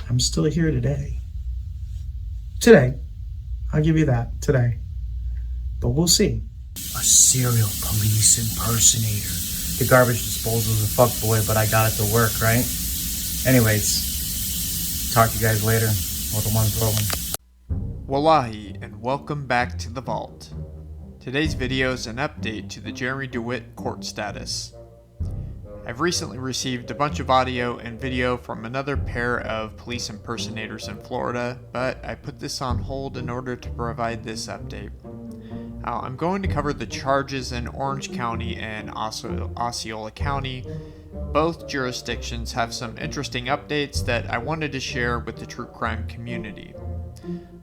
I'm still here today. Today. I'll give you that. Today. But we'll see. A serial police impersonator. The garbage disposal is a fuckboy, but I got it to work, right? Anyways, talk to you guys later. Well, the one's rolling. Wallahi, and welcome back to the vault. Today's video is an update to the Jeremy DeWitt court status. I've recently received a bunch of audio and video from another pair of police impersonators in Florida, but I put this on hold in order to provide this update. Now, I'm going to cover the charges in Orange County and Osceola County. Both jurisdictions have some interesting updates that I wanted to share with the true crime community.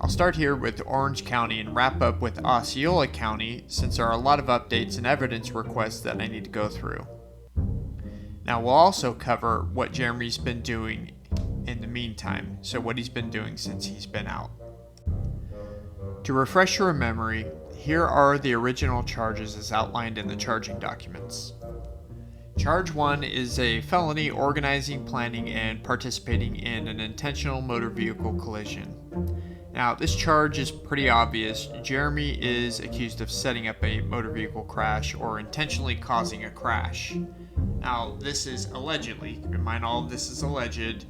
I'll start here with Orange County and wrap up with Osceola County, since there are a lot of updates and evidence requests that I need to go through. Now, we'll also cover what Jeremy's been doing in the meantime, so what he's been doing since he's been out. To refresh your memory, here are the original charges as outlined in the charging documents. Charge 1 is a felony organizing, planning, and participating in an intentional motor vehicle collision. Now, this charge is pretty obvious. Jeremy is accused of setting up a motor vehicle crash or intentionally causing a crash. Now, this is allegedly, keep in mind all of this is alleged,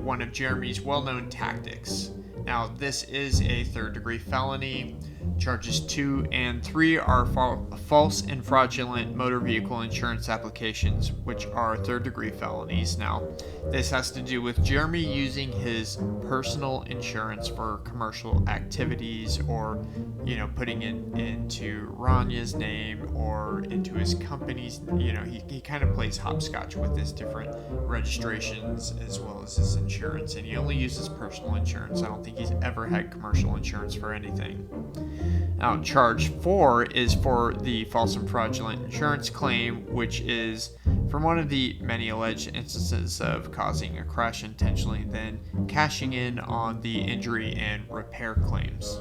one of Jeremy's well-known tactics. Now, this is a third-degree felony. Charges 2 and 3 are false and fraudulent motor vehicle insurance applications, which are third-degree felonies. Now, this has to do with Jeremy using his personal insurance for commercial activities, or, putting it into Ranya's name or into his company's. He kind of plays hopscotch with his different registrations as well as his insurance, and he only uses personal insurance. I don't think he's ever had commercial insurance for anything. Now, charge 4 is for the false and fraudulent insurance claim, which is from one of the many alleged instances of causing a crash intentionally, then cashing in on the injury and repair claims.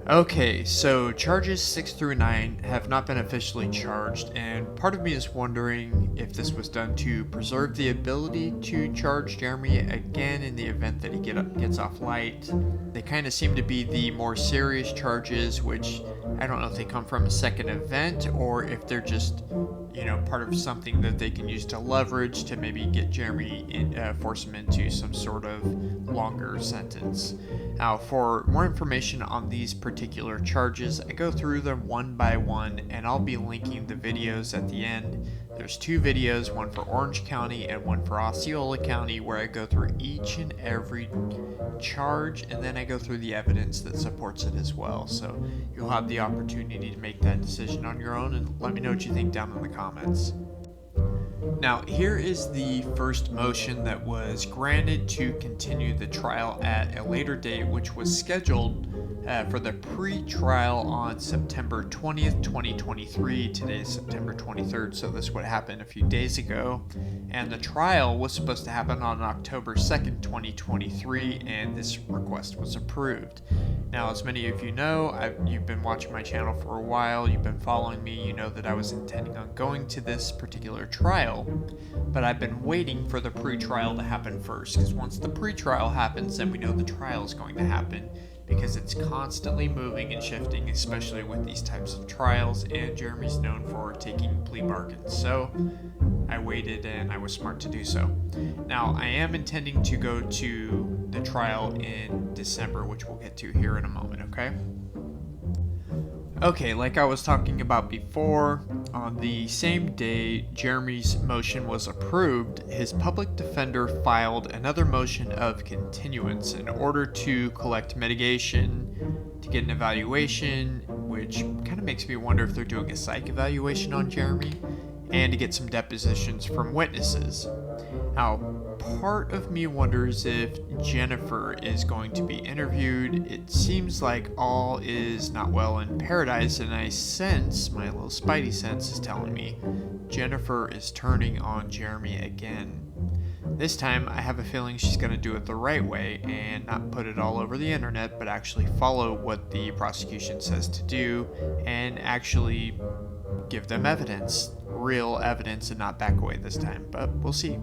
Okay, so charges 6 through 9 have not been officially charged, and part of me is wondering if this was done to preserve the ability to charge Jeremy again in the event that he gets off light. They kind of seem to be the more serious charges, which I don't know if they come from a second event or if they're just, part of something that they can use to leverage to maybe get Jeremy force him into some sort of longer sentence. Now, for more information on these particular charges, I go through them one by one, and I'll be linking the videos at the end. There's 2 videos, one for Orange County and one for Osceola County, where I go through each and every charge, and then I go through the evidence that supports it as well. So you'll have the opportunity to make that decision on your own, and let me know what you think down in the comments. Now, here is the first motion that was granted to continue the trial at a later date, which was scheduled for the pre-trial on September 20th, 2023. Today is September 23rd, so this would happen a few days ago. And the trial was supposed to happen on October 2nd, 2023, and this request was approved. Now, as many of you know, you've been watching my channel for a while, you've been following me, you know that I was intending on going to this particular trial, but I've been waiting for the pre-trial to happen first, because once the pre-trial happens, then we know the trial is going to happen, because it's constantly moving and shifting, especially with these types of trials, and Jeremy's known for taking plea bargains, so I waited and I was smart to do so. Now, I am intending to go to the trial in December, which we'll get to here in a moment, okay? Okay, like I was talking about before, on the same day Jeremy's motion was approved, his public defender filed another motion of continuance in order to collect mitigation, to get an evaluation, which kind of makes me wonder if they're doing a psych evaluation on Jeremy, and to get some depositions from witnesses. Now, part of me wonders if Jennifer is going to be interviewed. It seems like all is not well in paradise, and I sense, my little spidey sense is telling me, Jennifer is turning on Jeremy again. This time, I have a feeling she's going to do it the right way and not put it all over the internet, but actually follow what the prosecution says to do and actually give them evidence, real evidence, and not back away this time, but we'll see.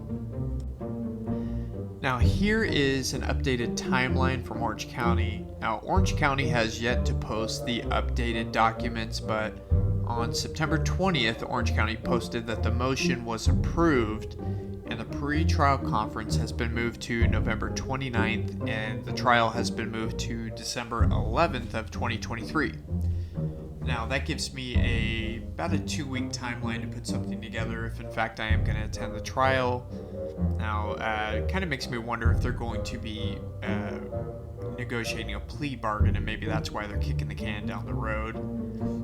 Now here is an updated timeline from Orange County. Now Orange County has yet to post the updated documents, but on September 20th, Orange County posted that the motion was approved and the pre-trial conference has been moved to November 29th and the trial has been moved to December 11th of 2023. Now that gives me about a 2-week timeline to put something together if in fact I am going to attend the trial. Now it kind of makes me wonder if they're going to be negotiating a plea bargain, and maybe that's why they're kicking the can down the road.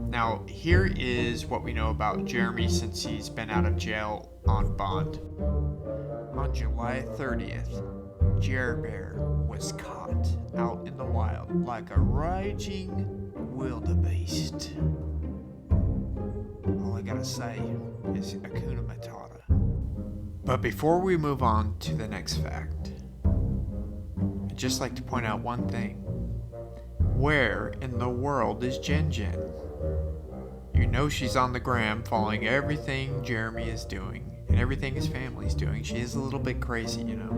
Now here is what we know about Jeremy since he's been out of jail on bond. On July 30th, Jer Bear was caught out in the wild like a raging wildebeest. All I gotta say is Hakuna Matata. But before we move on to the next fact, I'd just like to point out one thing. Where in the world is Jen Jen? You know she's on the gram following everything Jeremy is doing and everything his family's doing. She is a little bit crazy, you know.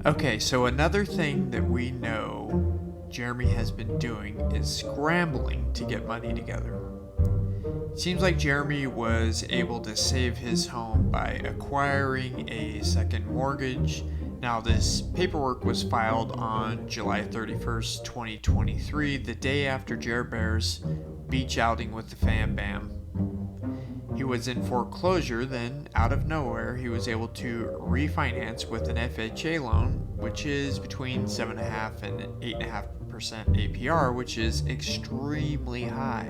Okay, so another thing that we know Jeremy has been doing is scrambling to get money together. It seems like Jeremy was able to save his home by acquiring a second mortgage. Now this paperwork was filed on July 31st, 2023, the day after Jer Bear's beach outing with the fam bam. He was in foreclosure, then out of nowhere he was able to refinance with an FHA loan, which is between 7.5% and 8.5% APR, which is extremely high.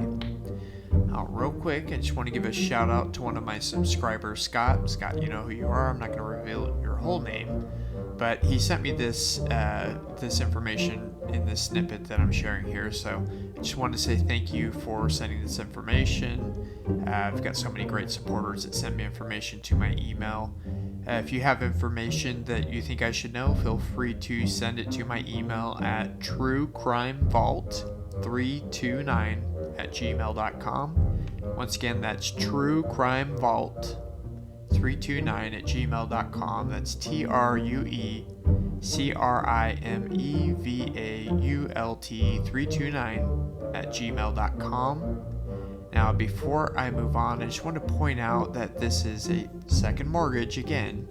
Now, real quick, I just want to give a shout out to one of my subscribers, Scott. Scott, you know who you are. I'm not going to reveal your whole name, but he sent me this information in this snippet that I'm sharing here. So I just wanted to say thank you for sending this information. I've got so many great supporters that send me information to my email. If you have information that you think I should know, feel free to send it to my email at truecrimevault329@gmail.com. Once again, that's truecrimevault329@gmail.com. That's truecrimevault329@gmail.com. Now, before I move on, I just want to point out that this is a second mortgage again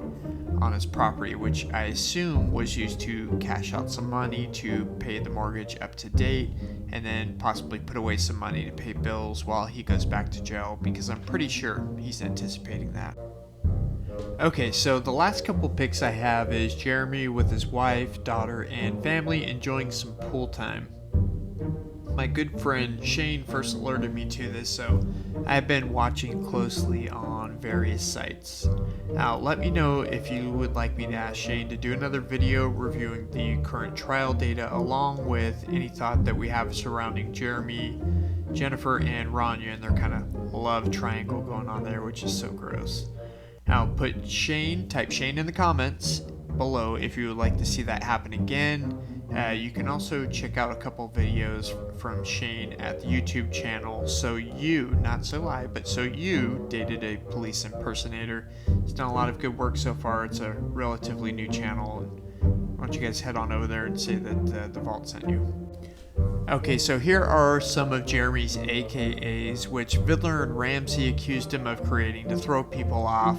on his property, which I assume was used to cash out some money to pay the mortgage up to date and then possibly put away some money to pay bills while he goes back to jail, because I'm pretty sure he's anticipating that. Okay, so the last couple pics I have is Jeremy with his wife, daughter, and family enjoying some pool time. My good friend Shane first alerted me to this, so I've been watching closely on various sites. Now, let me know if you would like me to ask Shane to do another video reviewing the current trial data along with any thought that we have surrounding Jeremy, Jennifer, and Rania and their kind of love triangle going on there, which is so gross. Now, type Shane in the comments below if you would like to see that happen again. You can also check out a couple videos from Shane at the YouTube channel So You, not So I, but So You Dated a Police Impersonator. He's done a lot of good work so far. It's a relatively new channel, and why don't you guys head on over there and say that the Vault sent you. Okay, so here are some of Jeremy's AKAs, which Vidler and Ramsey accused him of creating to throw people off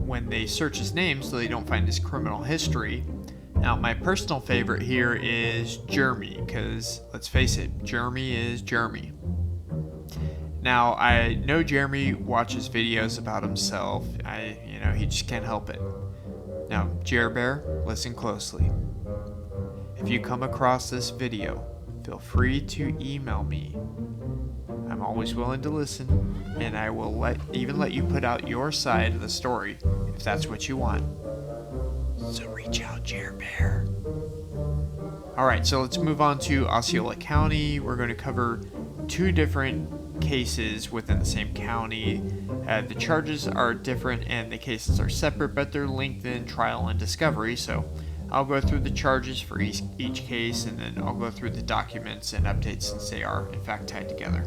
when they search his name so they don't find his criminal history. Now, my personal favorite here is Jeremy, because let's face it, Jeremy is Jeremy. Now, I know Jeremy watches videos about himself. He just can't help it. Now, Jer Bear, listen closely. If you come across this video, feel free to email me. I'm always willing to listen, and I will even let you put out your side of the story if that's what you want. So reach out, Jer Bear. Alright, so let's move on to Osceola County. We're going to cover two different cases within the same county. The charges are different and the cases are separate, but they're linked in trial and discovery. So I'll go through the charges for each case, and then I'll go through the documents and updates since they are in fact tied together.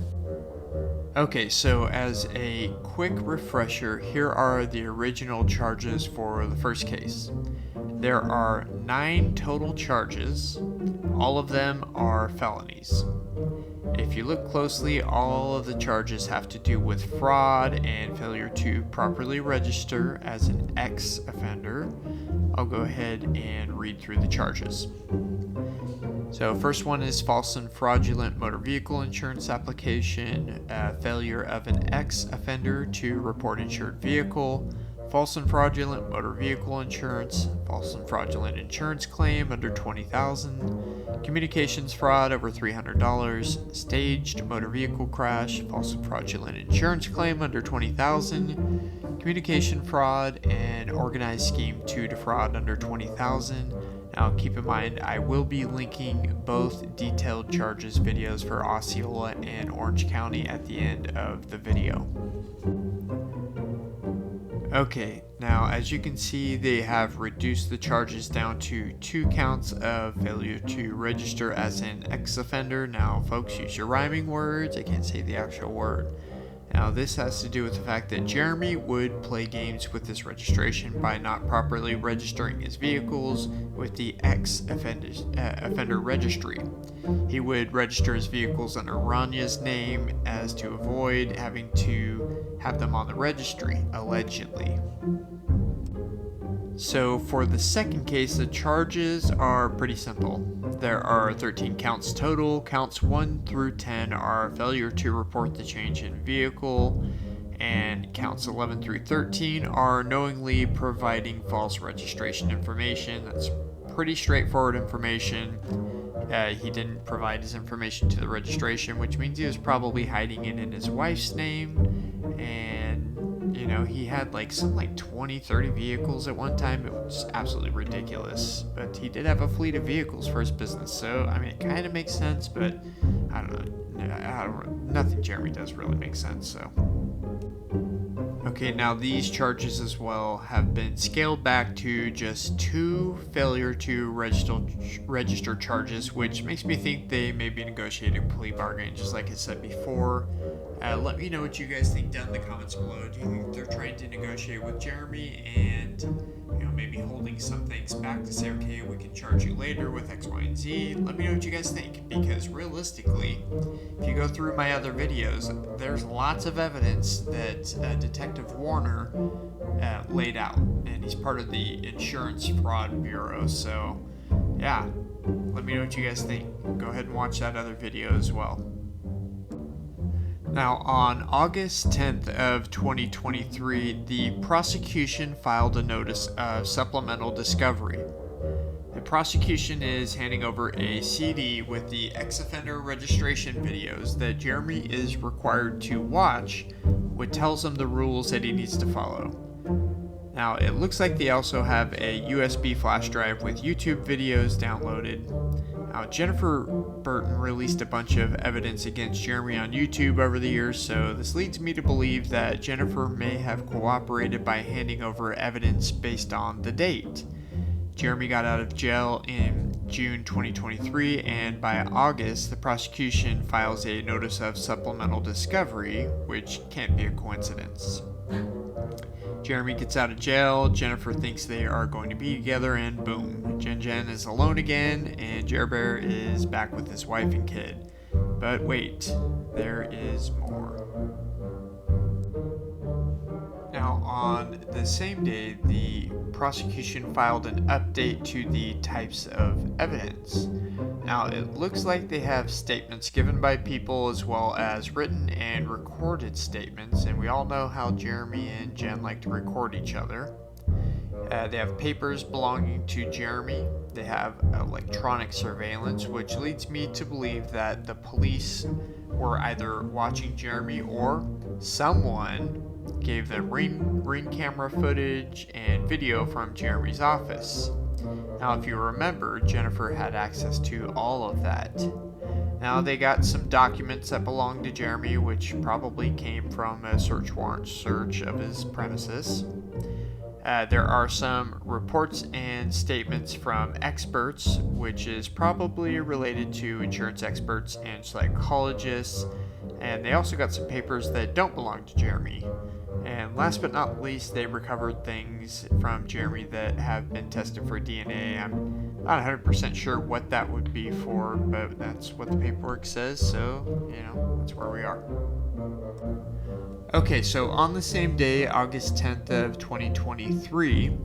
Okay, so as a quick refresher, here are the original charges for the first case. There are 9 total charges. All of them are felonies. If you look closely, all of the charges have to do with fraud and failure to properly register as an ex-offender. I'll go ahead and read through the charges. So first one is false and fraudulent motor vehicle insurance application, failure of an ex-offender to report insured vehicle, false and fraudulent motor vehicle insurance, false and fraudulent insurance claim under $20,000, communications fraud over $300, staged motor vehicle crash, false and fraudulent insurance claim under $20,000, communication fraud, and organized scheme to defraud under $20,000. Now keep in mind, I will be linking both detailed charges videos for Osceola and Orange County at the end of the video. Okay, now as you can see, they have reduced the charges down to 2 counts of failure to register as an ex-offender. Now folks, use your rhyming words, I can't say the actual word. Now this has to do with the fact that Jeremy would play games with this registration by not properly registering his vehicles with the ex-offender registry. He would register his vehicles under Ranya's name as to avoid having to have them on the registry, allegedly. So for the second case, the charges are pretty simple. There are 13 counts total. Counts 1 through 10 are failure to report the change in vehicle, and counts 11 through 13 are knowingly providing false registration information. That's pretty straightforward information. He didn't provide his information to the registration, which means he was probably hiding it in his wife's name, and you know, he had like 20-30 vehicles at one time. It was absolutely ridiculous, but he did have a fleet of vehicles for his business, so I mean, it kind of makes sense, but I don't know, nothing Jeremy does really makes sense. So okay, now these charges as well have been scaled back to just 2 failure to register charges, which makes me think they may be negotiating plea bargain, just like I said before. Let me know what you guys think down in the comments below. Do you think they're trying to negotiate with Jeremy and, you know, maybe holding some things back to say, okay, we can charge you later with X, Y, and Z? Let me know what you guys think, because realistically, if you go through my other videos, there's lots of evidence that Detective Warner laid out, and he's part of the Insurance Fraud Bureau. So yeah, let me know what you guys think. Go ahead and watch that other video as well. Now, on August 10th of 2023, the prosecution filed a notice of supplemental discovery. The prosecution is handing over a CD with the ex-offender registration videos that Jeremy is required to watch, which tells him the rules that he needs to follow. Now, it looks like they also have a USB flash drive with YouTube videos downloaded. Now, Jennifer Burton released a bunch of evidence against Jeremy on YouTube over the years, so this leads me to believe that Jennifer may have cooperated by handing over evidence based on the date. Jeremy got out of jail in June 2023, and by August, the prosecution files a notice of supplemental discovery, which can't be a coincidence. Jeremy gets out of jail, Jennifer thinks they are going to be together, and boom, Jen is alone again, and Jer Bear is back with his wife and kid. But wait, there is more. Now, on the same day, the prosecution filed an update to the types of evidence. Now, it looks like they have statements given by people as well as written and recorded statements, and we all know how Jeremy and Jen like to record each other. They have papers belonging to Jeremy. They have electronic surveillance, which leads me to believe that the police were either watching Jeremy or someone gave them ring camera footage and video from Jeremy's office. Now, if you remember, Jennifer had access to all of that. Now, they got some documents that belonged to Jeremy, which probably came from a search warrant search of his premises. There are some reports and statements from experts, which is probably related to insurance experts and psychologists. And they also got some papers that don't belong to Jeremy. And last but not least, they recovered things from Jeremy that have been tested for DNA. I'm not 100% sure what that would be for, but that's what the paperwork says, so, that's where we are. Okay, so on the same day, August 10th of 2023,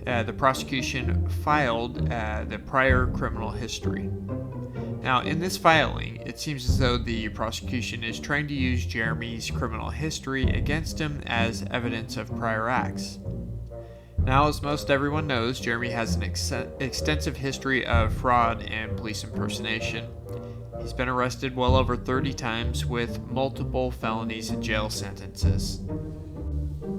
the prosecution filed the prior criminal history. Now, in this filing, it seems as though the prosecution is trying to use Jeremy's criminal history against him as evidence of prior acts. Now, as most everyone knows, Jeremy has an extensive history of fraud and police impersonation. He's been arrested well over 30 times with multiple felonies and jail sentences.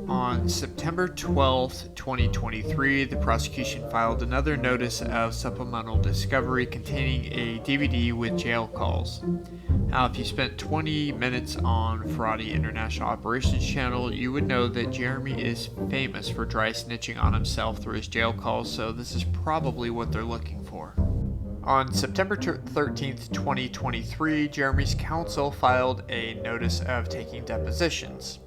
On September 12th, 2023, the prosecution filed another notice of supplemental discovery containing a DVD with jail calls. Now, if you spent 20 minutes on Fraudy International Operations channel, you would know that Jeremy is famous for dry snitching on himself through his jail calls, so this is probably what they're looking for. On September 13th, 2023, Jeremy's counsel filed a notice of taking depositions.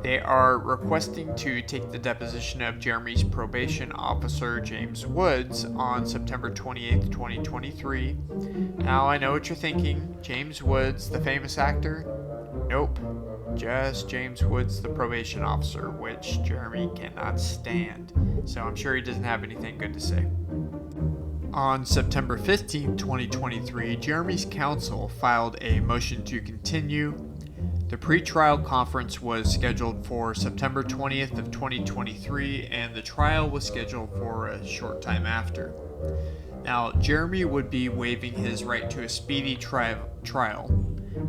They are requesting to take the deposition of Jeremy's probation officer, James Woods, on September 28th, 2023. Now, I know what you're thinking. James Woods, the famous actor? Nope. Just James Woods, the probation officer, which Jeremy cannot stand. So I'm sure he doesn't have anything good to say. On September 15th, 2023, Jeremy's counsel filed a motion to continue. The pretrial conference was scheduled for September 20th of 2023, and the trial was scheduled for a short time after. Now, Jeremy would be waiving his right to a speedy trial.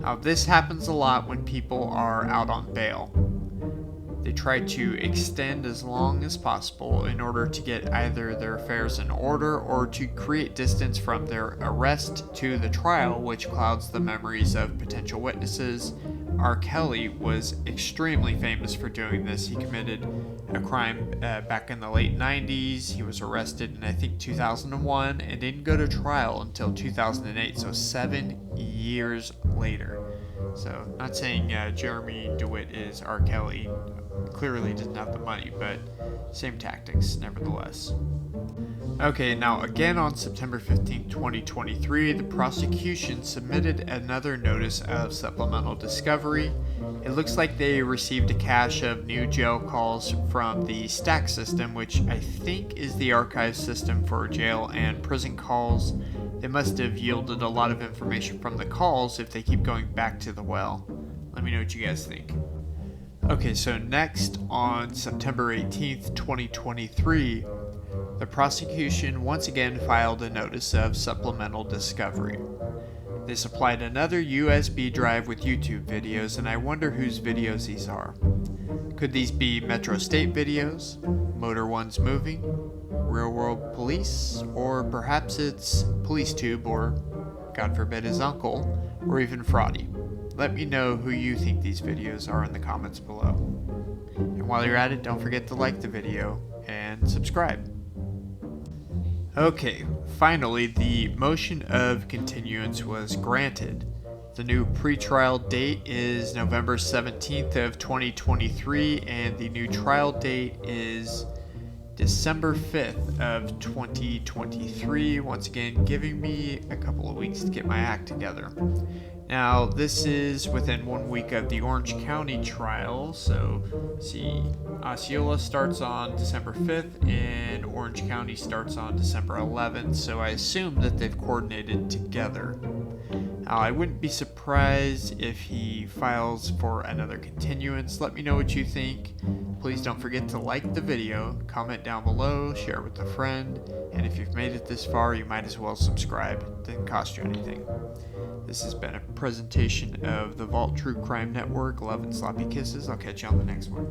Now, this happens a lot when people are out on bail. They try to extend as long as possible in order to get either their affairs in order or to create distance from their arrest to the trial, which clouds the memories of potential witnesses. R. Kelly was extremely famous for doing this. He committed a crime back in the late 90s. He was arrested in, I think, 2001 and didn't go to trial until 2008, so 7 years later. So, not saying Jeremy DeWitt is R. Kelly. Clearly doesn't have the money, but same tactics, nevertheless. Okay, now again on September 15, 2023, the prosecution submitted another notice of supplemental discovery. It looks like they received a cache of new jail calls from the STAC system, which I think is the archive system for jail and prison calls. They must have yielded a lot of information from the calls if they keep going back to the well. Let me know what you guys think. Okay, so next on September 18th, 2023, the prosecution once again filed a notice of supplemental discovery. They supplied another USB drive with YouTube videos, and I wonder whose videos these are. Could these be Metro State videos, Motor One's Movie, Real World Police, or perhaps it's PoliceTube, or, God forbid, his uncle, or even Fraudy? Let me know who you think these videos are in the comments below. And while you're at it, don't forget to like the video and subscribe. Okay, finally, the motion of continuance was granted. The new pretrial date is November 17th of 2023, and the new trial date is December 5th of 2023, once again giving me a couple of weeks to get my act together. Now, this is within 1 week of the Orange County trial, so see, Osceola starts on December 5th and Orange County starts on December 11th, so I assume that they've coordinated together. Now, I wouldn't be surprised if he files for another continuance. Let me know what you think. Please don't forget to like the video, comment down below, share with a friend, and if you've made it this far, you might as well subscribe. It didn't cost you anything. This has been a presentation of the Vault True Crime Network. Love and sloppy kisses. I'll catch you on the next one.